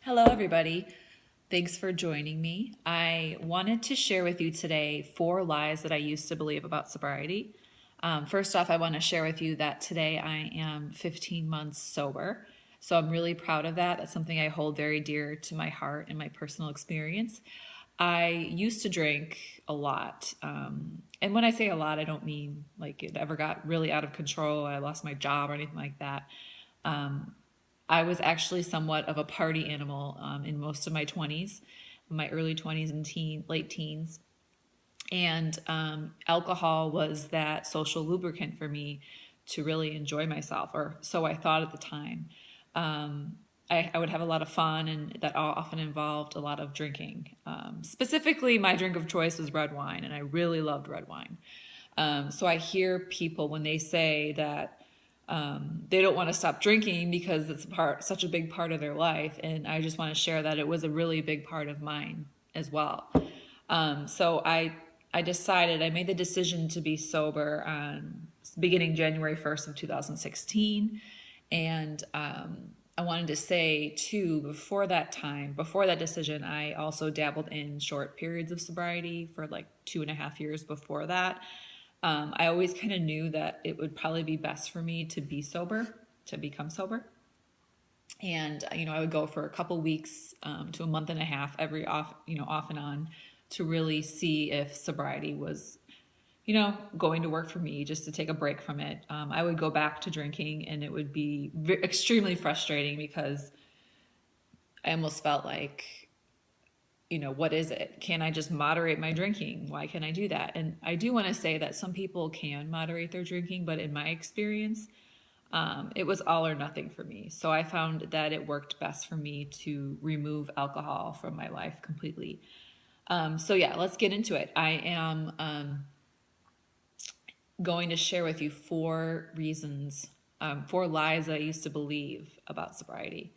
Hello, everybody. Thanks for joining me. I wanted to share with you today 4 lies that I used to believe about sobriety. First off, I want to share with you that today I am 15 months sober. So I'm really proud of that. That's something I hold very dear to my heart and my personal experience. I used to drink a lot. And when I say a lot, I don't mean like it ever got really out of control. I lost my job or anything like that. I was actually somewhat of a party animal in most of my 20s, my early 20s and late teens. And alcohol was that social lubricant for me to really enjoy myself, or so I thought at the time. I would have a lot of fun, and that often involved a lot of drinking. Specifically, my drink of choice was red wine, and I really loved red wine. So I hear people when they say that they don't want to stop drinking because it's such a big part of their life, and I just want to share that it was a really big part of mine as well. So I decided I made the decision to be sober on beginning January 1st of 2016, and I wanted to say too, before that decision, I also dabbled in short periods of sobriety for like 2.5 years before that. I always kind of knew that it would probably be best for me to be sober, to become sober. And, I would go for a couple weeks to a month and a half off and on to really see if sobriety was, going to work for me, just to take a break from it. I would go back to drinking, and it would be extremely frustrating because I almost felt like, what is it? Can I just moderate my drinking? Why can I do that? And I do want to say that some people can moderate their drinking, but in my experience, it was all or nothing for me. So I found that it worked best for me to remove alcohol from my life completely. So yeah, let's get into it. I am going to share with you 4 reasons, 4 lies that I used to believe about sobriety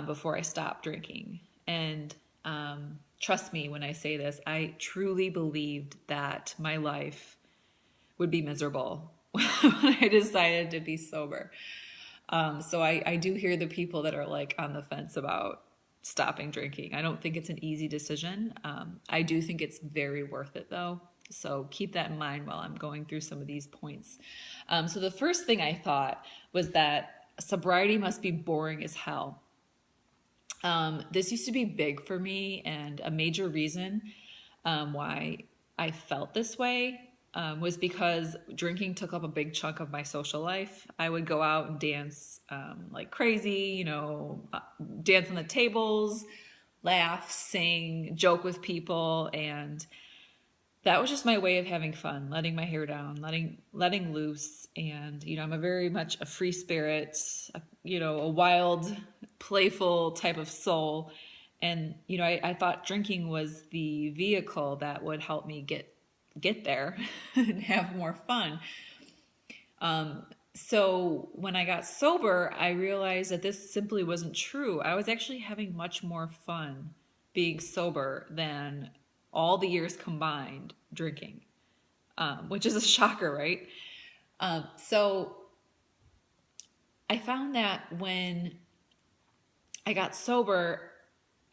before I stopped drinking. And trust me when I say this, I truly believed that my life would be miserable when I decided to be sober. So I do hear the people that are like on the fence about stopping drinking. I don't think it's an easy decision. I do think it's very worth it though. So keep that in mind while I'm going through some of these points. So the first thing I thought was that sobriety must be boring as hell. This used to be big for me, and a major reason why I felt this way was because drinking took up a big chunk of my social life. I would go out and dance like crazy, dance on the tables, laugh, sing, joke with people, and that was just my way of having fun, letting my hair down, letting loose. And I'm a very much a free spirit, a wild, playful type of soul. And I thought drinking was the vehicle that would help me get there and have more fun. So when I got sober, I realized that this simply wasn't true. I was actually having much more fun being sober than all the years combined drinking, which is a shocker, right? So I found that when I got sober,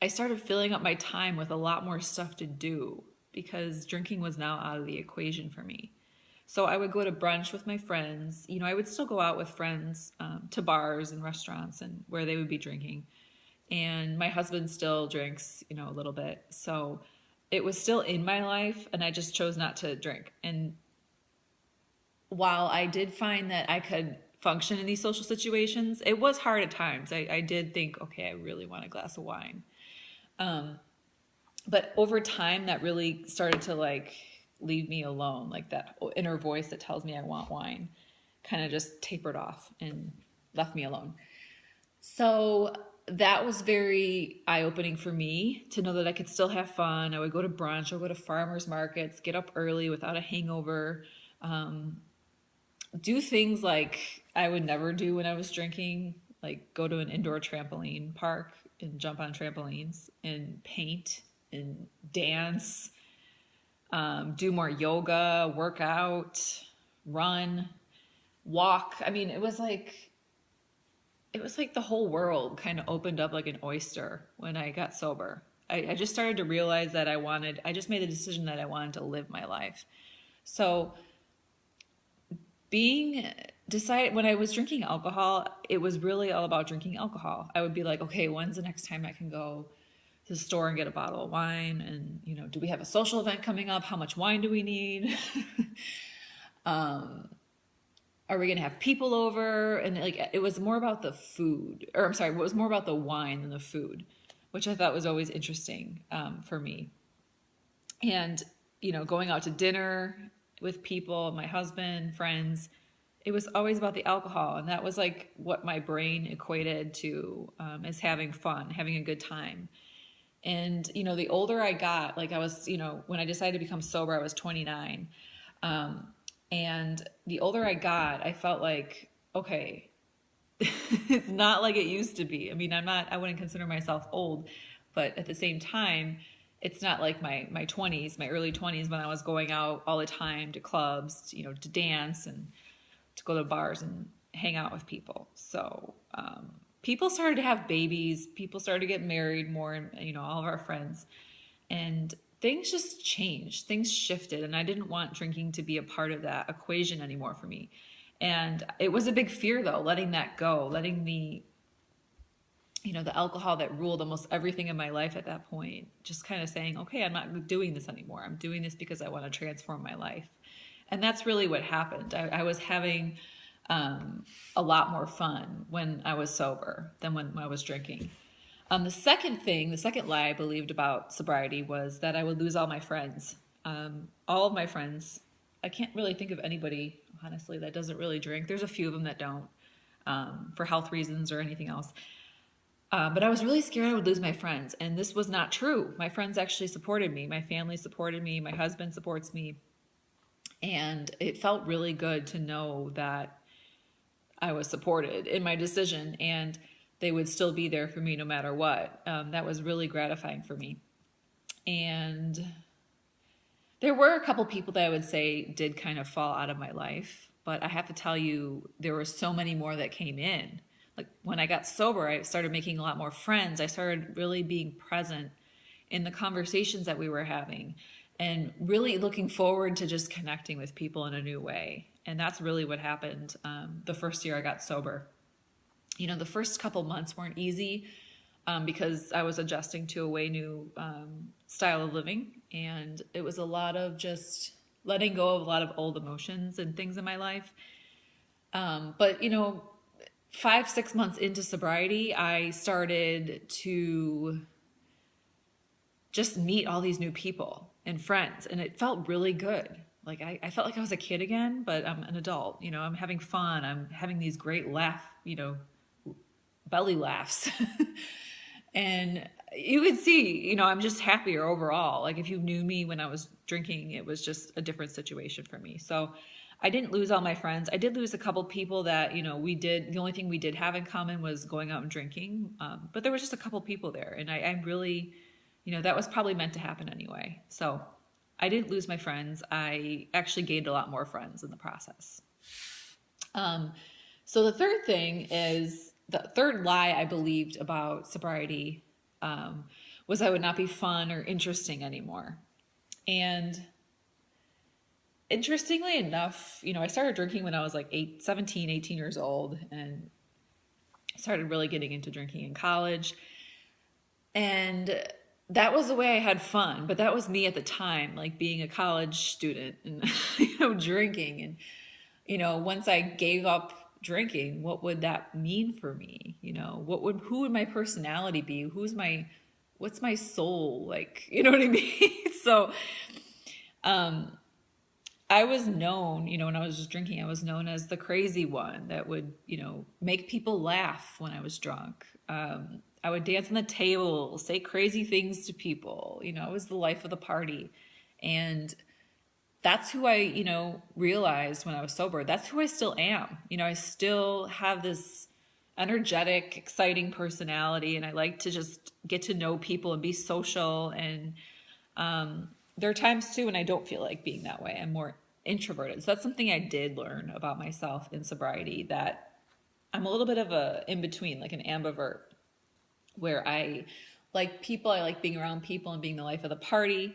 I started filling up my time with a lot more stuff to do because drinking was now out of the equation for me. So I would go to brunch with my friends. I would still go out with friends to bars and restaurants and where they would be drinking. And my husband still drinks, a little bit. So it was still in my life, and I just chose not to drink. And while I did find that I could function in these social situations, it was hard at times. I did think, okay, I really want a glass of wine. But over time, that really started to like leave me alone. Like that inner voice that tells me I want wine kind of just tapered off and left me alone. So that was very eye-opening for me to know that I could still have fun. I would go to brunch, I would go to farmers markets, get up early without a hangover, do things like I would never do when I was drinking, like go to an indoor trampoline park and jump on trampolines and paint and dance, do more yoga, work out, run, walk. I mean, it was like it was like the whole world kind of opened up like an oyster when I got sober. I just started to realize that I just made the decision that I wanted to live my life. So being decided when I was drinking alcohol, it was really all about drinking alcohol. I would be like, okay, when's the next time I can go to the store and get a bottle of wine? And, do we have a social event coming up? How much wine do we need? Are we going to have people over? And like, it was more about the food, or I'm sorry, it was more about the wine than the food, which I thought was always interesting for me. And, going out to dinner with people, my husband, friends, it was always about the alcohol. And that was like what my brain equated to as having fun, having a good time. And, the older I got, like I was, when I decided to become sober, I was 29. And the older I got, I felt like, okay, it's not like it used to be. I mean, I wouldn't consider myself old, but at the same time, it's not like my 20s, my early 20s when I was going out all the time to clubs, to dance and to go to bars and hang out with people. So, people started to have babies, people started to get married more, and, all of our friends. And things just changed, things shifted, and I didn't want drinking to be a part of that equation anymore for me. And it was a big fear though, letting that go, letting the alcohol that ruled almost everything in my life at that point, just kind of saying, okay, I'm not doing this anymore. I'm doing this because I want to transform my life. And that's really what happened. I was having a lot more fun when I was sober than when I was drinking. The second lie I believed about sobriety was that I would lose all my friends. All of my friends. I can't really think of anybody, honestly, that doesn't really drink. There's a few of them that don't, for health reasons or anything else. But I was really scared I would lose my friends. And this was not true. My friends actually supported me. My family supported me. My husband supports me. And it felt really good to know that I was supported in my decision and they would still be there for me no matter what. That was really gratifying for me. And there were a couple people that I would say did kind of fall out of my life. But I have to tell you, there were so many more that came in. Like when I got sober, I started making a lot more friends. I started really being present in the conversations that we were having and really looking forward to just connecting with people in a new way. And that's really what happened the first year I got sober. The first couple months weren't easy because I was adjusting to a way new style of living. And it was a lot of just letting go of a lot of old emotions and things in my life. But 5-6 months into sobriety, I started to just meet all these new people and friends, and it felt really good. Like I felt like I was a kid again, but I'm an adult. I'm having fun. I'm having these great belly laughs. And you could see, I'm just happier overall. Like if you knew me when I was drinking, it was just a different situation for me. So I didn't lose all my friends. I did lose a couple people that, the only thing we did have in common was going out and drinking. But there was just a couple people there. And I really, that was probably meant to happen anyway. So I didn't lose my friends. I actually gained a lot more friends in the process. So the third lie I believed about sobriety was I would not be fun or interesting anymore. And interestingly enough, I started drinking when I was like 17, 18 years old and started really getting into drinking in college. And that was the way I had fun, but that was me at the time, like being a college student and, drinking. And, once I gave up drinking, what would that mean for me? Who would my personality be? What's my soul? Like, you know what I mean? So, I was known, when I was just drinking, I was known as the crazy one that would, make people laugh when I was drunk. I would dance on the table, say crazy things to people. I was the life of the party. And that's who I, realized when I was sober. That's who I still am. I still have this energetic, exciting personality, and I like to just get to know people and be social. And there are times too when I don't feel like being that way. I'm more introverted. So that's something I did learn about myself in sobriety, that I'm a little bit of a in between, like an ambivert, where I like people, I like being around people and being the life of the party.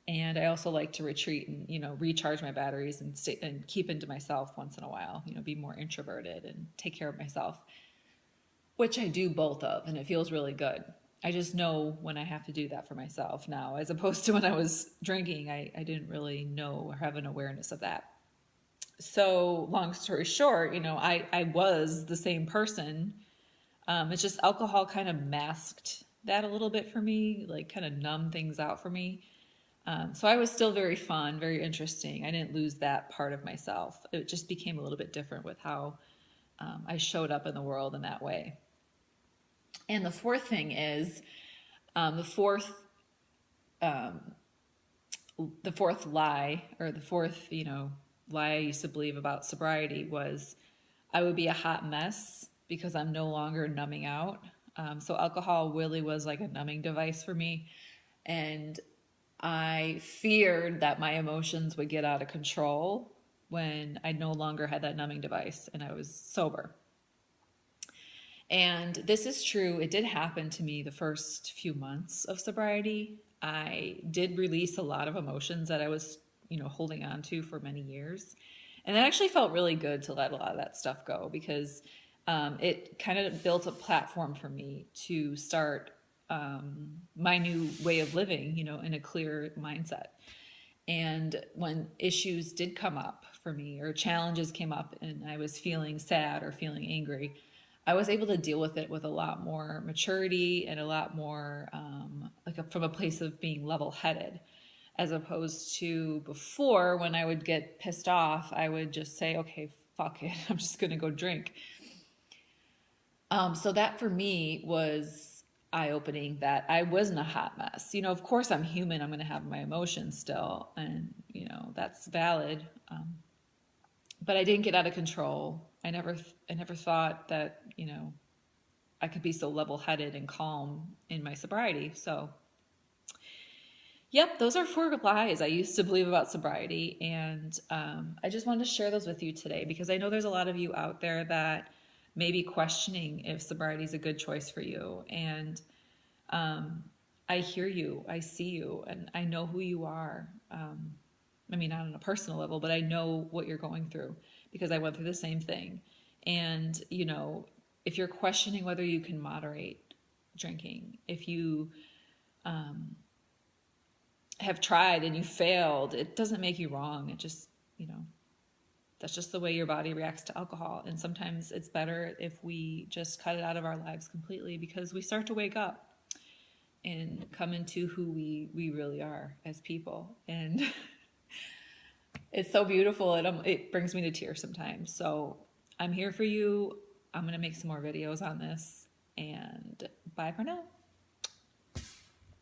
And I also like to retreat and, recharge my batteries and stay and keep into myself once in a while, be more introverted and take care of myself, which I do both of, and it feels really good. I just know when I have to do that for myself now, as opposed to when I was drinking, I didn't really know or have an awareness of that. So, long story short, I was the same person. It's just alcohol kind of masked that a little bit for me, like kind of numb things out for me. So I was still very fun, very interesting. I didn't lose that part of myself. It just became a little bit different with how I showed up in the world in that way. And the fourth thing is the fourth lie, or the fourth lie I used to believe about sobriety was I would be a hot mess because I'm no longer numbing out. So alcohol really was like a numbing device for me, and I feared that my emotions would get out of control when I no longer had that numbing device and I was sober. And this is true. It did happen to me the first few months of sobriety. I did release a lot of emotions that I was, holding on to for many years. And that actually felt really good to let a lot of that stuff go, because it kind of built a platform for me to start my new way of living, in a clear mindset. And when issues did come up for me, or challenges came up and I was feeling sad or feeling angry, I was able to deal with it with a lot more maturity and a lot more from a place of being level headed, as opposed to before, when I would get pissed off, I would just say, okay, fuck it, I'm just going to go drink. So that for me was eye-opening, that I wasn't a hot mess. Of course I'm human. I'm going to have my emotions still, and that's valid. But I didn't get out of control. I never thought that I could be so level-headed and calm in my sobriety. So, yep, those are four lies I used to believe about sobriety, and I just wanted to share those with you today, because I know there's a lot of you out there that may be questioning if sobriety is a good choice for you. And I hear you, I see you, and I know who you are. I mean, not on a personal level, but I know what you're going through, because I went through the same thing. And, if you're questioning whether you can moderate drinking, if you have tried and you failed, it doesn't make you wrong. It just, that's just the way your body reacts to alcohol. And sometimes it's better if we just cut it out of our lives completely, because we start to wake up and come into who we really are as people. And it's so beautiful. It brings me to tears sometimes. So I'm here for you. I'm going to make some more videos on this, and bye for now.